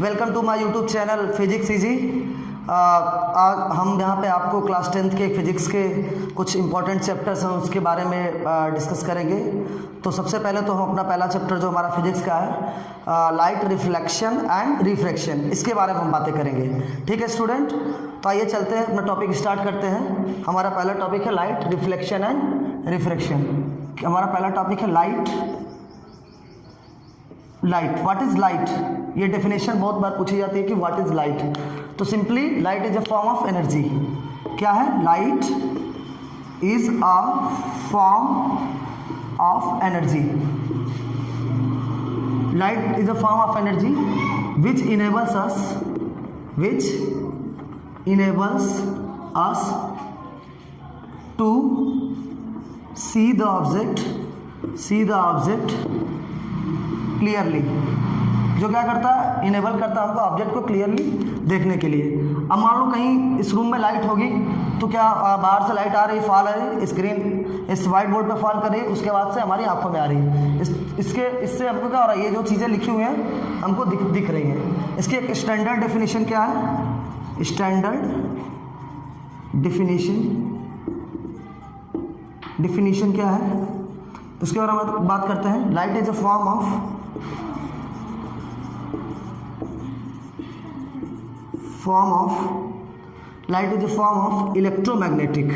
Welcome to my YouTube channel physics easy. आज हम यहाँ पे आपको क्लास 10th के फिजिक्स के कुछ इंपॉर्टेंट चैप्टर्स हैं उसके बारे में डिस्कस करेंगे। तो सबसे पहले तो हम अपना पहला चैप्टर जो हमारा फिजिक्स का है लाइट रिफ्लेक्शन एंड रिफ्रैक्शन, इसके बारे में हम बातें करेंगे। ठीक है स्टूडेंट, तो आइए चलते हैं, अपना टॉपिक स्टार्ट करते हैं। हमारा पहला टॉपिक है लाइट रिफ्लेक्शन एंड रिफ्रैक्शन। हमारा पहला टॉपिक है लाइट। व्हाट इज लाइट, ये डेफिनेशन बहुत बार पूछी जाती है कि व्हाट इज लाइट। तो simply light is a form of energy. क्या है? Light is a form of energy. Light is a form of energy which enables us to see the object clearly. जो क्या करता है? इनेबल करता है हमको ऑब्जेक्ट को क्लियरली देखने के लिए। अब मान लो कहीं इस रूम में लाइट होगी तो क्या बाहर से लाइट आ रही, फॉल आ रही, स्क्रीन इस वाइट बोर्ड पे फॉल कर रही है, उसके बाद से हमारी आंखों में आ रही है। इससे हमको क्या हो रहा है? ये जो चीज़ें लिखी हुई हैं हमको दिख रही हैं। इसकी एक स्टैंडर्ड डेफिनेशन क्या है? स्टैंडर्ड डिफिनीशन क्या है? उसके बारे में बात करते हैं। Light is a form of light is a form of electromagnetic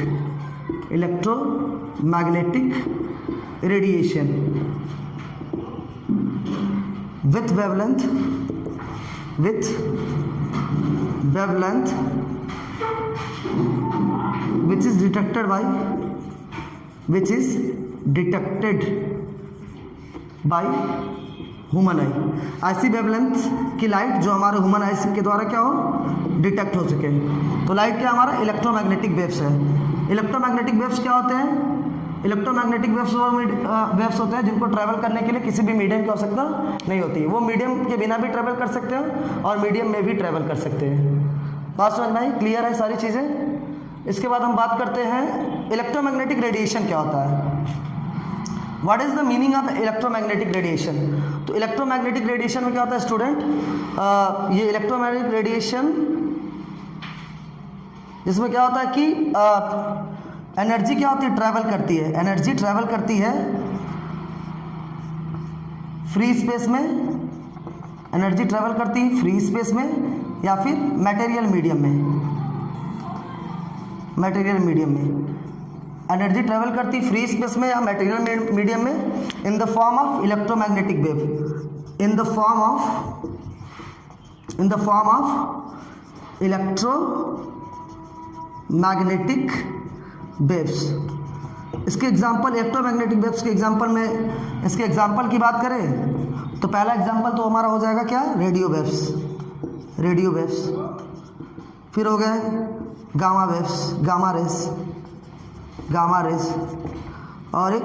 radiation with wavelength which is detected by human आई। ऐसी वेवलेंथ की लाइट जो हमारे ह्यूमन आइज के द्वारा क्या हो, डिटेक्ट हो सके। तो लाइट क्या हमारा इलेक्ट्रोमैग्नेटिक वेव्स है। इलेक्ट्रोमैग्नेटिक वेव्स क्या होते हैं? इलेक्ट्रोमैग्नेटिक वेव्स वेव्स होते हैं जिनको ट्रैवल करने के लिए किसी भी मीडियम की आवश्यकता नहीं होती। वो मीडियम के बिना भी ट्रैवल कर सकते हैं और मीडियम में भी ट्रैवल कर सकते हैं। बात समझ में आई? क्लियर है सारी चीज़ें। इसके बाद हम बात करते हैं इलेक्ट्रोमैग्नेटिक रेडिएशन क्या होता है। What is the meaning of electromagnetic radiation? तो इलेक्ट्रोमैग्नेटिक रेडिएशन में क्या होता है स्टूडेंट? ये इलेक्ट्रोमैग्नेटिक रेडिएशन जिसमें क्या होता है कि एनर्जी क्या होती है? ट्रैवल करती है। एनर्जी ट्रैवल करती है फ्री स्पेस में। एनर्जी ट्रैवल करती है फ्री स्पेस में या फिर मटेरियल मीडियम में। एनर्जी ट्रैवल करती फ्री स्पेस में या मटेरियल मीडियम में in the form of electromagnetic wave. In the form of electromagnetic waves. इसके एग्जांपल, इलेक्ट्रोमैग्नेटिक वेव्स के एग्जांपल में, इसके एग्जांपल की बात करें तो पहला एग्जांपल तो हमारा हो जाएगा क्या? Radio waves. फिर हो गए गामा रेस, और एक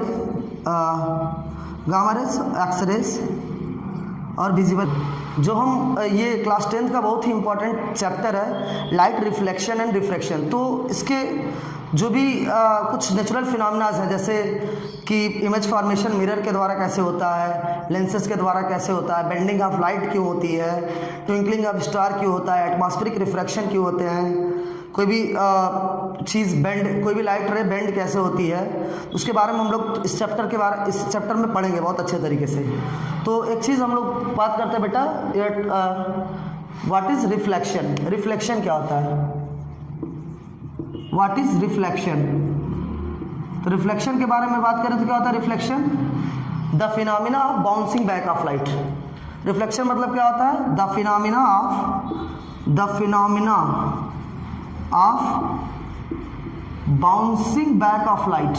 गामा रेस, एक्स रेस और विजिबल। जो हम ये क्लास 10th का बहुत ही इंपॉर्टेंट चैप्टर है लाइट रिफ्लेक्शन एंड रिफ्रैक्शन। तो इसके जो भी कुछ नेचुरल फिनोमेनाज हैं, जैसे कि इमेज फॉर्मेशन मिरर के द्वारा कैसे होता है, लेंसेज के द्वारा कैसे होता है, बेंडिंग ऑफ लाइट क्यों होती है, ट्विंकलिंग ऑफ स्टार क्यों होता है, एटमॉस्फेरिक रिफ्रैक्शन क्यों होते हैं, कोई भी चीज़ बेंड, कोई भी लाइट रे बेंड कैसे होती है, उसके बारे में हम लोग इस चैप्टर में पढ़ेंगे बहुत अच्छे तरीके से। तो एक चीज़ हम लोग बात करते हैं बेटा, व्हाट इज रिफ्लेक्शन। रिफ्लेक्शन क्या होता है? What is reflection? तो रिफ्लेक्शन के बारे में बात करें तो क्या होता है reflection? The phenomena of bouncing back of light. Reflection मतलब क्या होता है? The phenomena of bouncing back of light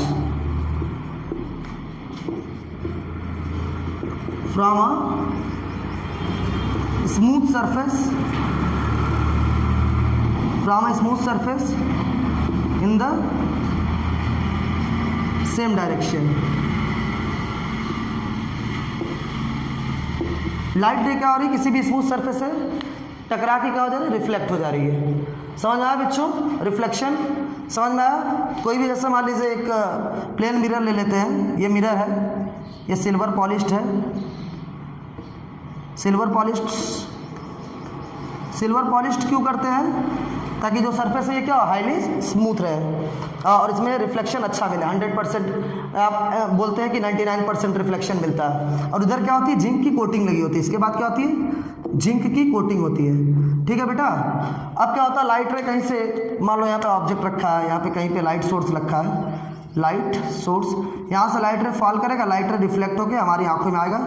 from a smooth surface in the same direction। Light रे क्या हो रही है? किसी भी स्मूथ सरफेस से टकरा के क्या हो जा रही है? रिफ्लेक्ट हो जा रही है। समझ में आया बच्चों? रिफ्लेक्शन समझ में आया? कोई भी जैसे मान लीजिए एक प्लेन मिरर ले लेते हैं। ये मिरर है, ये सिल्वर पॉलिश्ड है, सिल्वर पॉलिश्ड सिल्वर पॉलिश्ड क्यों करते हैं? ताकि जो सरफेस है ये क्या हाईली स्मूथ रहे और इसमें रिफ्लेक्शन अच्छा मिले। 100% आप बोलते हैं कि 99% रिफ्लेक्शन मिलता है। और उधर क्या होती है? जिंक की कोटिंग लगी होती है। इसके बाद क्या होती है? जिंक की कोटिंग होती है। ठीक है बेटा। अब क्या होता है? लाइट रे कहीं से, मान लो यहाँ पे ऑब्जेक्ट रखा है, यहाँ पे कहीं पे लाइट सोर्स रखा है, लाइट सोर्स, यहाँ से लाइट रे फॉल करेगा, लाइट रे रिफ्लेक्ट होकर हमारी आंखों में आएगा।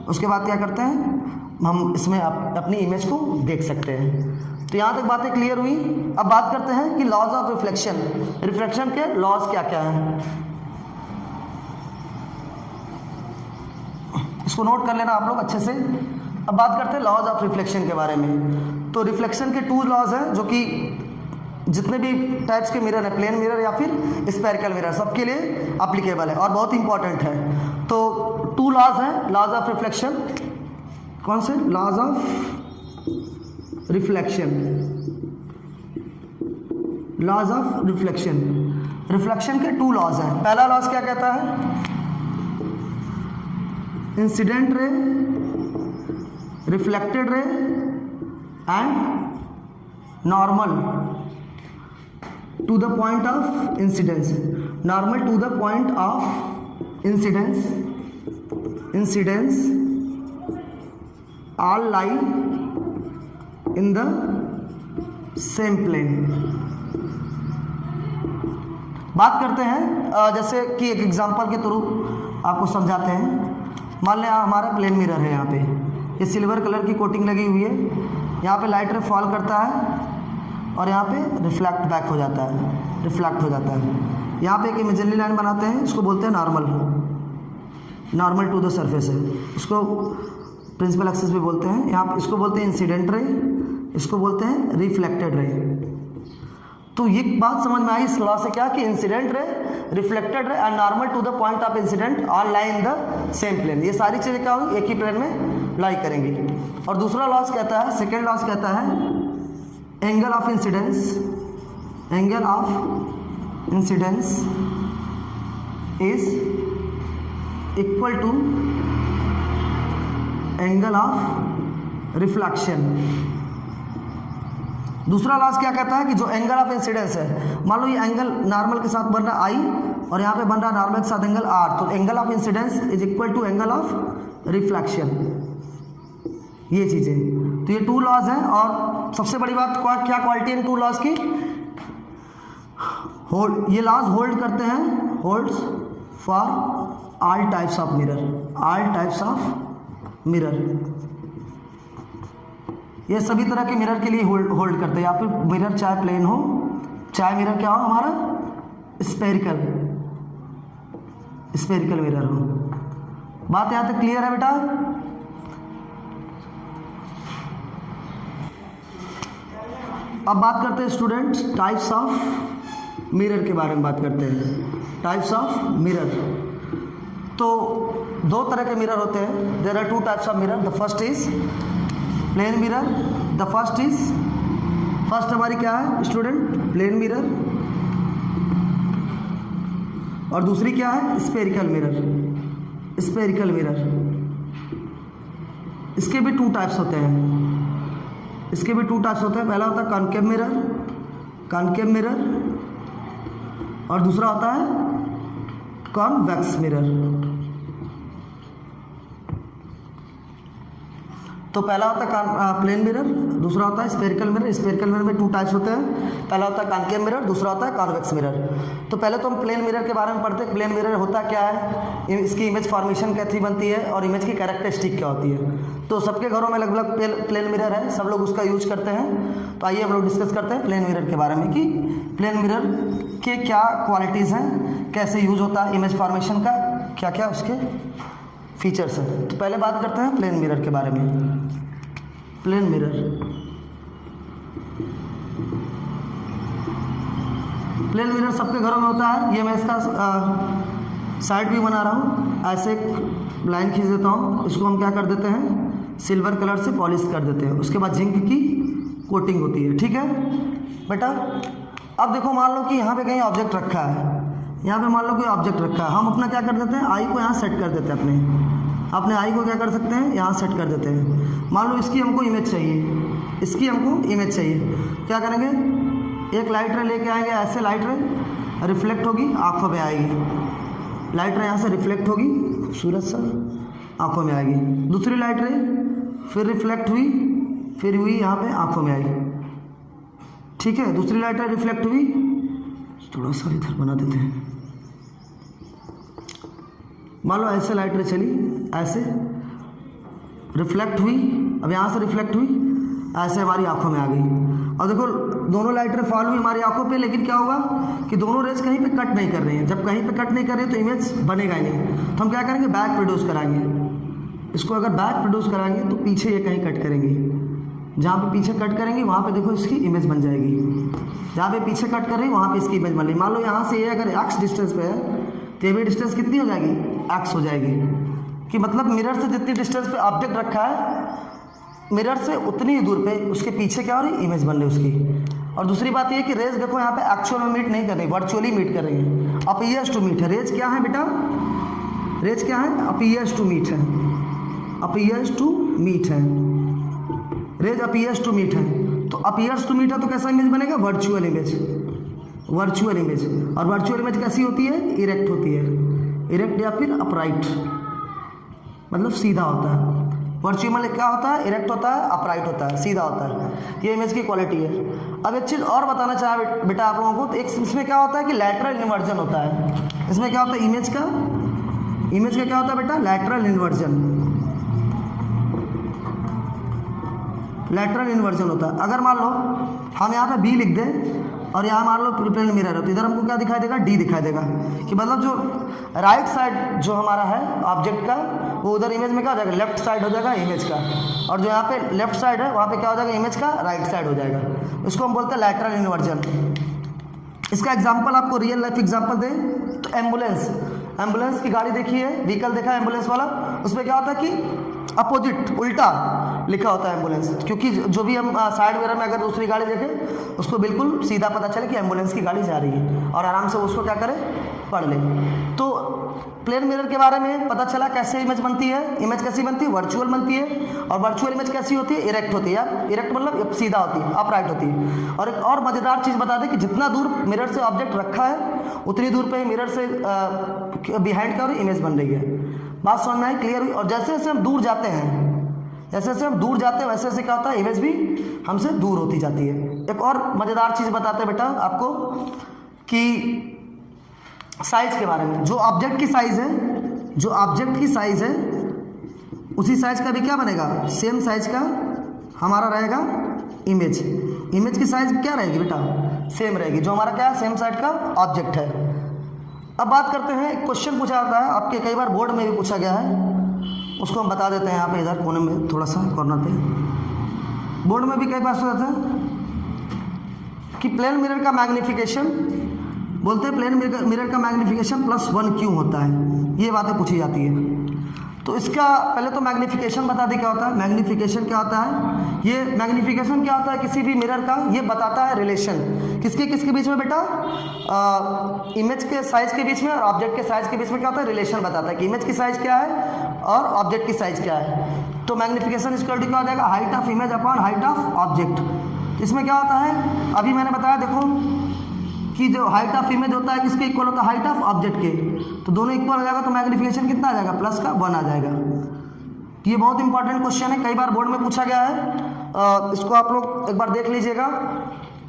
उसके बाद क्या करते हैं? हम इसमें अपनी इमेज को देख सकते हैं। तो यहाँ तक बातें क्लियर हुई। अब बात करते हैं कि लॉज ऑफ रिफ्लेक्शन, रिफ्लेक्शन के लॉज क्या क्या हैं, इसको नोट कर लेना आप लोग अच्छे से। अब बात करते हैं लॉज ऑफ रिफ्लेक्शन के बारे में। तो रिफ्लेक्शन के 2 लॉज हैं जो कि जितने भी टाइप्स के मिरर है, प्लेन मिरर या फिर स्फेरिकल मिरर, सबके लिए एप्लीकेबल है और बहुत इंपॉर्टेंट है। तो 2 लॉज हैं लॉज ऑफ रिफ्लेक्शन। कौन से? Laws of reflection, laws of reflection. Reflection के 2 लॉज हैं। पहला लॉज क्या कहता है? Incident ray, reflected ray and normal to the point of incidence. Normal to the point of incidence, incidence all lie in the same plane। बात करते हैं जैसे कि एक एग्जांपल के थ्रू आपको समझाते हैं। मान लें हमारा प्लेन मिरर है, यहाँ पे ये सिल्वर कलर की कोटिंग लगी हुई है, यहाँ पे लाइट रे फॉल करता है और यहाँ पे रिफ्लेक्ट बैक हो जाता है, रिफ्लेक्ट हो जाता है। यहाँ पे एक इमेजिनरी लाइन बनाते हैं, इसको बोलते हैं normal, normal to the surface है, इसको प्रिंसिपल एक्सिस भी बोलते हैं। यहाँ इसको बोलते हैं इंसिडेंट रे, इसको बोलते हैं रिफ्लेक्टेड रे। तो ये बात समझ में आई इस लॉ से क्या कि incident ray, reflected ray and normal to the point of incident all lie in the same plane. ये सारी चीज़ें क्या होंगी? एक ही प्लेन में लाई करेंगी। और दूसरा लॉस कहता है, सेकेंड लॉस कहता है angle of incidence, angle of incidence is equal to angle of reflection. दूसरा लॉस क्या कहता है कि जो एंगल ऑफ इंसिडेंस है, मान लो ये एंगल नॉर्मल के साथ बन रहा आई और यहाँ पे बन रहा नॉर्मल के साथ एंगल आर, तो angle of incidence is equal to angle of reflection. ये चीज़ें, तो ये 2 लॉज हैं। और सबसे बड़ी बात क्या क्वालिटी है 2 लॉज की? होल्ड, ये लॉज होल्ड करते हैं, holds for all types of mirror, all types of mirror. ये सभी तरह के मिरर के लिए होल्ड करते हैं। या फिर मिरर चाहे प्लेन हो, चाहे मिरर क्या हो हमारा स्फेरिकल, स्फेरिकल मिरर हो। बात यहाँ तक क्लियर है बेटा? अब बात करते हैं स्टूडेंट्स टाइप्स ऑफ मिरर के बारे में बात करते हैं। टाइप्स ऑफ मिरर, तो 2 तरह के मिरर होते हैं। There are 2 types of mirror. The first is plane mirror, the first हमारी क्या है स्टूडेंट? Plane mirror. और दूसरी क्या है? Spherical mirror, spherical mirror. इसके भी 2 टाइप्स होते हैं, इसके भी 2 टाइप्स होते हैं। पहला होता है कॉनकेव मिरर, कॉनकेव मिरर, और दूसरा होता है कॉन्वेक्स मिरर। तो पहला होता है प्लेन मिरर, दूसरा होता है स्फेरिकल मिरर। स्फेरिकल मिरर में 2 टाइप्स होते हैं, पहला होता है कॉनकेव मिरर, दूसरा होता है कॉन्वेक्स मिरर। तो पहले तो हम प्लेन मिरर के बारे में पढ़ते हैं। प्लेन मिरर होता क्या है, इसकी इमेज फॉर्मेशन कैसी बनती है और इमेज की कैरेक्टरिस्टिक क्या होती है। तो सबके घरों में लगभग प्लेन मिरर है, सब लोग उसका यूज करते हैं। तो आइए हम लोग डिस्कस करते हैं प्लेन मिरर के बारे में कि प्लेन मिरर के क्या क्वालिटीज़ हैं, कैसे यूज होता है, इमेज फॉर्मेशन का क्या क्या उसके फीचर्स हैं। तो पहले बात करते हैं प्लेन मिरर के बारे में। प्लेन मिरर, प्लेन मिरर सबके घरों में होता है। ये मैं इसका साइड व्यू बना रहा हूँ, ऐसे एक लाइन खींच देता हूँ, इसको हम क्या कर देते हैं सिल्वर कलर से पॉलिश कर देते हैं। उसके बाद जिंक की कोटिंग होती है। ठीक है बेटा। अब देखो मान लो कि यहाँ पे कहीं ऑब्जेक्ट रखा है, यहाँ पे मान लो कोई ऑब्जेक्ट रखा है, हम अपना क्या कर देते हैं आई को यहाँ सेट कर देते हैं अपने, अपने आई को क्या कर सकते हैं, यहाँ सेट कर देते हैं। मान लो इसकी हमको इमेज चाहिए, इसकी हमको इमेज चाहिए, क्या करेंगे, एक लाइट रे लेके आएंगे, ऐसे लाइट रे रिफ्लेक्ट होगी, आँखों में आएगी, लाइट रे यहाँ से रिफ्लेक्ट होगी, खूबसूरत सा आँखों में आएगी। दूसरी लाइट रे फिर रिफ्लेक्ट हुई, फिर हुई यहाँ पे आँखों में आई, ठीक है। दूसरी लाइट रे रिफ्लेक्ट हुई, थोड़ा सा इधर बना देते हैं, मान लो ऐसे लाइट रे चली, ऐसे रिफ्लेक्ट हुई, अब यहाँ से रिफ्लेक्ट हुई, ऐसे हमारी आंखों में आ गई। और देखो दोनों लाइट रे फॉल हुई हमारी आंखों पे, लेकिन क्या होगा कि दोनों रेज कहीं पे कट नहीं कर रही हैं। जब कहीं पे कट नहीं कर रही है तो इमेज बनेगा ही नहीं। तो हम क्या करेंगे, बैक प्रोड्यूस कराएंगे। इसको अगर बैक प्रोड्यूस कराएंगे तो पीछे ये कहीं कट करेंगी, जहाँ पे पीछे कट करेंगी वहाँ पे देखो इसकी इमेज बन जाएगी। जहाँ पे पीछे कट कर रही है वहाँ पे इसकी इमेज बन रही। मान लो यहाँ से ये अगर एक्स डिस्टेंस पे है तो ये भी डिस्टेंस कितनी हो जाएगी, एक्स हो जाएगी। कि मतलब मिरर से जितनी डिस्टेंस पे ऑब्जेक्ट रखा है, मिरर से उतनी ही दूर पे उसके पीछे क्या हो रही, इमेज बन रही उसकी। और दूसरी बात ये कि रेज देखो यहाँ पे एक्चुअल में मीट नहीं कर रही, वर्चुअली मीट कर रही है। अपीयर्स टू मीट है। रेज क्या है बेटा, रेज क्या है, अपीयर्स टू मीट है, अपीयर्स टू मीट है, रेज अपीयर्स टू मीट है। तो अपीयर्स टू मीट है तो कैसा इमेज बनेगा, वर्चुअल इमेज, वर्चुअल इमेज। और वर्चुअल इमेज कैसी होती है, इरेक्ट होती है, इरेक्ट या फिर अपराइट, मतलब सीधा होता है। वर्चुअल क्या होता है, इरेक्ट होता है, अपराइट होता है, सीधा होता है। ये इमेज की क्वालिटी है। अब एक चीज़ और बताना चाहा बेटा आप लोगों को, तो एक इसमें क्या होता है कि लैटरल इन्वर्जन होता है। इसमें क्या होता है, इमेज का क्या होता है बेटा, लैटरल इन्वर्जन, लैटरल इन्वर्जन होता है। अगर मान लो हम यहाँ पे बी लिख दें और यहाँ मान लो प्लेन मिरर है, तो इधर हमको क्या दिखाई देगा, डी दिखाई देगा। कि मतलब जो राइट साइड जो हमारा है ऑब्जेक्ट का, वो उधर इमेज में क्या हो जाएगा, लेफ्ट साइड हो जाएगा इमेज का। और जो यहाँ पे लेफ्ट साइड है वहाँ पे क्या हो जाएगा, इमेज का राइट साइड हो जाएगा। इसको हम बोलते हैं लैटरल इन्वर्जन। इसका एग्जाम्पल आपको रियल लाइफ एग्जाम्पल दें तो एम्बुलेंस, एम्बुलेंस की गाड़ी देखी है, व्हीकल देखा है एम्बुलेंस वाला, उसमें क्या होता है कि अपोजिट, उल्टा लिखा होता है एम्बुलेंस। क्योंकि जो भी हम साइड मिरर में अगर दूसरी गाड़ी देखें उसको बिल्कुल सीधा पता चले कि एम्बुलेंस की गाड़ी जा रही है, और आराम से उसको क्या करें, पढ़ लें। तो प्लेन मिरर के बारे में पता चला कैसे इमेज बनती है। इमेज कैसी बनती है, वर्चुअल बनती है। और वर्चुअल इमेज कैसी होती है, इरेक्ट होती है। इरेक्ट मतलब सीधा होती है, अपराइट होती है। और एक और मज़ेदार चीज़ बता दें कि जितना दूर मिरर से ऑब्जेक्ट रखा है उतनी दूर पे मिरर से बिहाइंड क्या हो रही, इमेज बन रही है। बात समझ में आई, क्लियर हुई। और जैसे जैसे हम दूर जाते हैं, जैसे जैसे हम दूर जाते हैं वैसे वैसे क्या होता है, इमेज भी हमसे दूर होती जाती है। एक और मज़ेदार चीज़ बताते हैं बेटा आपको कि साइज के बारे में। जो ऑब्जेक्ट की साइज़ है, जो ऑब्जेक्ट की साइज़ है उसी साइज़ का भी क्या बनेगा, सेम साइज़ का हमारा रहेगा इमेज। इमेज की साइज़ क्या रहेगी बेटा, सेम रहेगी। जो हमारा क्या है, सेम साइज का ऑब्जेक्ट है। अब बात करते हैं, एक क्वेश्चन पूछा जाता है आपके, कई बार बोर्ड में भी पूछा गया है, उसको हम बता देते हैं यहाँ पे, इधर कोने में थोड़ा सा कॉर्नर पे। बोर्ड में भी कई बार पूछा जाता है कि प्लेन मिरर का मैग्नीफिकेशन, बोलते हैं प्लेन मिरर का मैग्नीफिकेशन +1 क्यों होता है, ये बातें पूछी जाती है। तो इसका पहले तो मैग्नीफिकेशन बता दें क्या होता है। मैग्नीफिकेशन क्या होता है, ये मैग्नीफिकेशन क्या होता है किसी भी मिरर का, ये बताता है रिलेशन किसके बीच में बेटा, इमेज के साइज के बीच में और ऑब्जेक्ट के साइज के बीच में क्या होता है, रिलेशन बताता है कि इमेज की साइज क्या है और ऑब्जेक्ट की साइज क्या है। तो मैग्नीफिकेशन इक्वल टू क्या हो जाएगा, height of image upon height of object. इसमें क्या होता है, अभी मैंने बताया देखो कि जो हाइट ऑफ इमेज होता है किसके इक्वल होता है, हाइट ऑफ ऑब्जेक्ट के। तो दोनों इक्वल हो जाएगा तो मैग्नीफिकेशन कितना आ जाएगा, +1 आ जाएगा। ये बहुत इंपॉर्टेंट क्वेश्चन है, कई बार बोर्ड में पूछा गया है। इसको आप लोग एक बार देख लीजिएगा।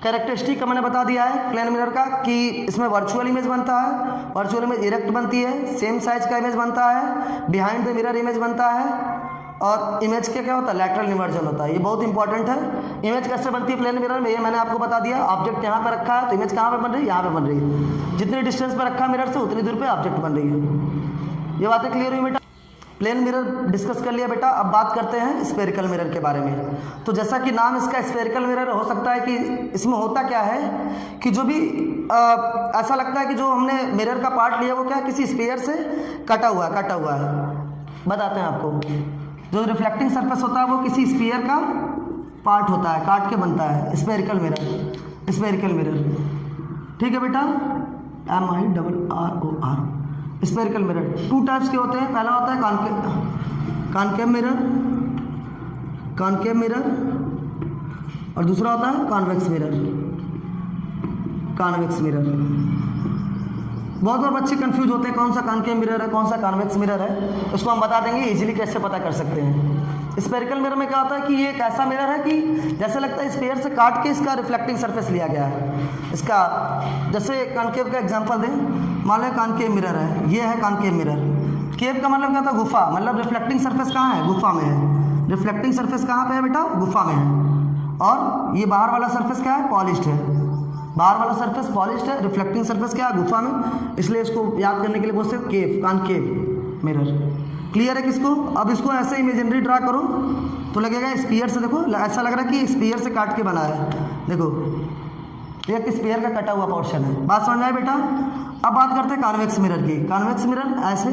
कैरेक्टरिस्टिक का मैंने बता दिया है प्लेन मिरर का कि इसमें वर्चुअल इमेज बनता है, वर्चुअल इमेज इरेक्ट बनती है, सेम साइज का इमेज बनता है, बिहाइंड द मिरर इमेज बनता है, और इमेज के क्या होता है, लैटरल इन्वर्जन होता है। ये बहुत इंपॉर्टेंट है। इमेज कैसे बनती है प्लेन मिरर में, ये मैंने आपको बता दिया। ऑब्जेक्ट यहाँ पर रखा है तो इमेज कहाँ पे बन रही है, यहाँ पे बन रही है। जितनी डिस्टेंस पर रखा है मिरर से उतनी दूर पे ऑब्जेक्ट बन रही है। ये बातें क्लियर हुई बेटा। प्लेन मिरर डिस्कस कर लिया बेटा। अब बात करते हैं स्फेरिकल मिरर के बारे में। तो जैसा कि नाम इसका स्फेरिकल मिरर, हो सकता है कि इसमें होता क्या है कि जो भी ऐसा लगता है कि जो हमने मिरर का पार्ट लिया वो क्या किसी स्फीयर से कटा हुआ है। बताते हैं आपको, जो रिफ्लेक्टिंग सरफेस होता है वो किसी स्फीयर का पार्ट होता है, काट के बनता है स्फेरिकल मिरर। स्फेरिकल मिरर, ठीक है बेटा, MIRROR स्फेरिकल मिरर 2 टाइप्स के होते हैं। पहला होता है कॉनकेव मिरर और दूसरा होता है कॉन्वेक्स मिरर। बहुत बार बच्चे कंफ्यूज होते हैं कौन सा कॉनकेव मिरर है कौन सा कॉन्वेक्स मिरर है। उसको हम बता देंगे इजीली कैसे पता कर सकते हैं। स्फेरिकल मिरर में क्या होता है कि ये एक ऐसा मिरर है कि जैसे लगता है स्फीयर से काट के इसका रिफ्लेक्टिंग सरफेस लिया गया है। इसका जैसे कॉनकेव का एग्जांपल दें, मान लो कॉनकेव मिरर है, ये है कॉनकेव मिरर। केव का मतलब क्या होता है? गुफा। मतलब रिफ्लेक्टिंग सरफेस कहाँ है? गुफा में है। रिफ्लेक्टिंग सरफेस कहाँ पे है बेटा? गुफा में है। और ये बाहर वाला सरफेस क्या है? पॉलिश्ड है। बाहर वाला सरफेस पॉलिश्ड है, रिफ्लेक्टिंग सरफेस क्या है? गुफा में। इसलिए इसको याद करने के लिए बोलते हैं केव, कॉनकेव मिरर। क्लियर है किसको? अब इसको ऐसे इमेजिनरी ड्रा करो तो लगेगा स्फीयर से, देखो ऐसा लग रहा है कि स्फीयर से काट के बना है। देखो एक स्फीयर का कटा हुआ पोर्शन है। बात समझ में आए बेटा? अब बात करते हैं कॉन्वेक्स मिरर की। कॉन्वेक्स मिरर ऐसे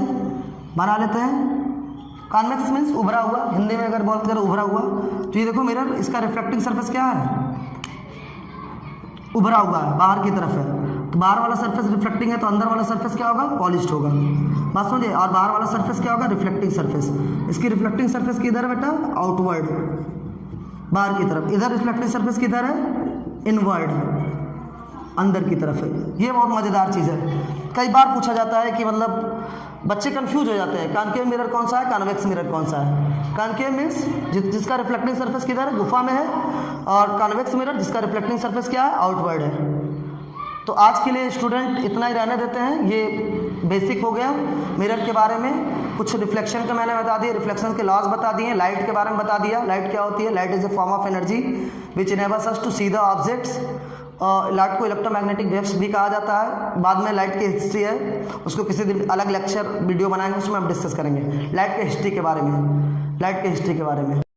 बना लेते हैं। कॉन्वेक्स मीन्स उभरा हुआ, हिंदी में अगर बोल कर उभरा हुआ तो ये देखो मिरर, इसका रिफ्लेक्टिंग सरफेस क्या है? उभरा हुआ है, बाहर की तरफ है। तो बाहर वाला सरफेस रिफ्लेक्टिंग है तो अंदर वाला सरफेस क्या होगा? पॉलिश्ड होगा। बात समझिए। और बाहर वाला सरफेस क्या होगा? Reflecting surface. इसकी रिफ्लेक्टिंग सरफेस किधर है बेटा? आउटवर्ड, बाहर की तरफ। इधर रिफ्लेक्टिंग सरफेस किधर है? इनवर्ड, अंदर की तरफ है। ये बहुत मज़ेदार चीज़ है। कई बार पूछा जाता है कि मतलब बच्चे कंफ्यूज हो जाते हैं, कॉनकेव मिरर कौन सा है, कॉन्वेक्स मिरर कौन सा है। कॉनकेव मीन्स जिसका रिफ्लेक्टिंग सरफेस किधर है? गुफा में है। और कॉन्वेक्स मिरर जिसका रिफ्लेक्टिंग सरफेस क्या है? आउटवर्ड है। तो आज के लिए स्टूडेंट इतना ही रहने देते हैं। ये बेसिक हो गया मिरर के बारे में। कुछ रिफ्लेक्शन का मैंने बता दिया, रिफ्लेक्शन के लॉज बता दिए, लाइट के बारे में बता दिया। लाइट क्या होती है? Light is a form of energy which enables us to see the objects. Light को इलेक्ट्रोमैग्नेटिक वेव्स भी कहा जाता है। बाद में लाइट की हिस्ट्री है, उसको किसी दिन अलग लेक्चर वीडियो बनाएंगे, उसमें हम डिस्कस करेंगे लाइट के हिस्ट्री के बारे में।